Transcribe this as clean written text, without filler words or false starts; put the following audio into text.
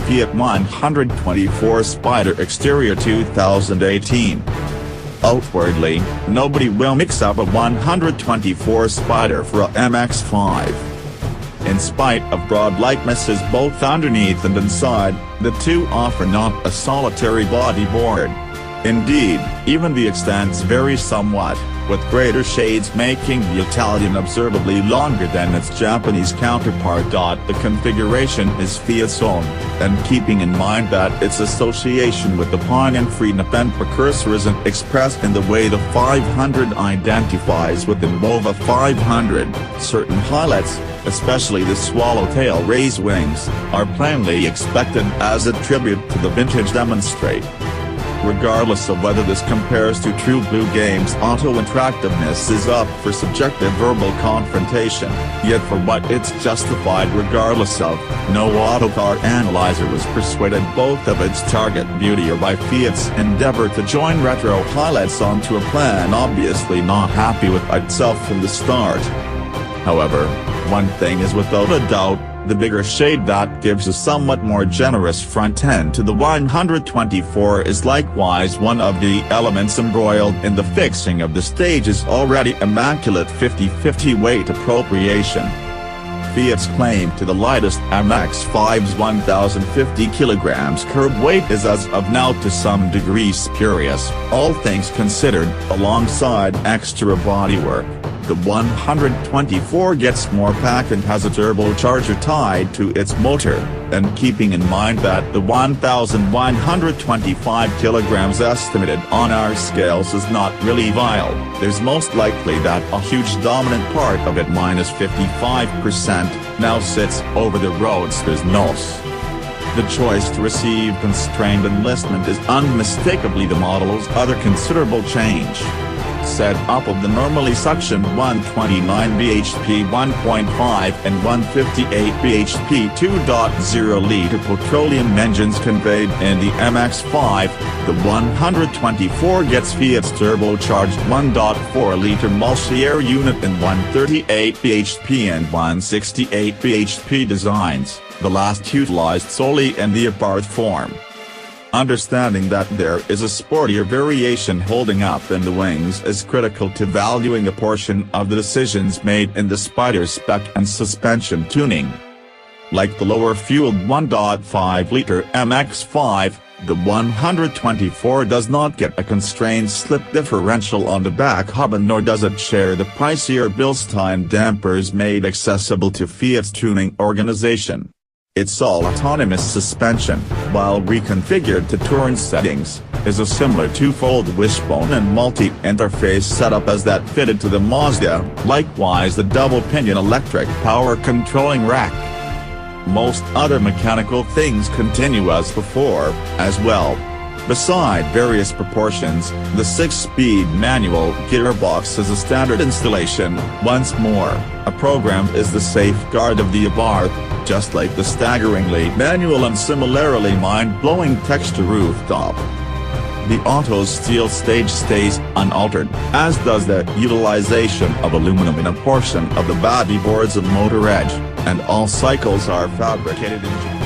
Fiat 124 Spider exterior 2018. Outwardly, nobody will mix up a 124 Spider for a MX-5. In spite of broad likenesses both underneath and inside, the two offer not a solitary bodyboard. Indeed, even the extents vary somewhat, with greater shades making the Italian observably longer than its Japanese counterpart. The configuration is Fiat's own, and keeping in mind that its association with the Pininfarina precursor isn't expressed in the way the 500 identifies with the Mova 500, certain highlights, especially the swallowtail raised wings, are plainly expected as a tribute to the vintage demonstrate. Regardless of whether this compares to True Blue Games' auto attractiveness is up for subjective verbal confrontation, yet for what it's justified regardless of, no autocar analyzer was persuaded both of its target beauty or by Fiat's endeavor to join retro highlights onto a plan obviously not happy with itself from the start. However, one thing is without a doubt, the bigger shade that gives a somewhat more generous front end to the 124 is likewise one of the elements embroiled in the fixing of the stage's already immaculate 50-50 weight appropriation. Fiat's claim to the lightest MX-5's 1,050 kg curb weight is as of now to some degree spurious, all things considered. Alongside extra bodywork, the 124 gets more pack and has a turbocharger tied to its motor, and keeping in mind that the 1,125 kg estimated on our scales is not really vile, there's most likely that a huge dominant part of it -55%, now sits over the Roadster's nose. The choice to receive constrained enlistment is unmistakably the model's other considerable change. Set up of the normally suction 129 bhp 1.5 and 158 bhp 2.0-liter petroleum engines conveyed in the MX-5, the 124 gets Fiat's turbocharged 1.4-liter multi-air unit in 138 bhp and 168 bhp designs, the last utilized solely in the Abarth form. Understanding that there is a sportier variation holding up in the wings is critical to valuing a portion of the decisions made in the Spider's spec and suspension tuning. Like the lower-fueled 1.5-liter MX-5, the 124 does not get a constrained slip differential on the back hub, and nor does it share the pricier Bilstein dampers made accessible to Fiat's tuning organization. Its all-autonomous suspension, while reconfigured to touring settings, is a similar two-fold wishbone and multi-interface setup as that fitted to the Mazda, likewise the double-pinion electric power controlling rack. Most other mechanical things continue as before, as well. Beside various proportions, the 6-speed manual gearbox is a standard installation. Once more, a program is the safeguard of the Abarth, just like the staggeringly manual and similarly mind-blowing texture rooftop. The auto's steel stage stays unaltered, as does the utilization of aluminum in a portion of the bodyboard's motor edge, and all cycles are fabricated in Japan.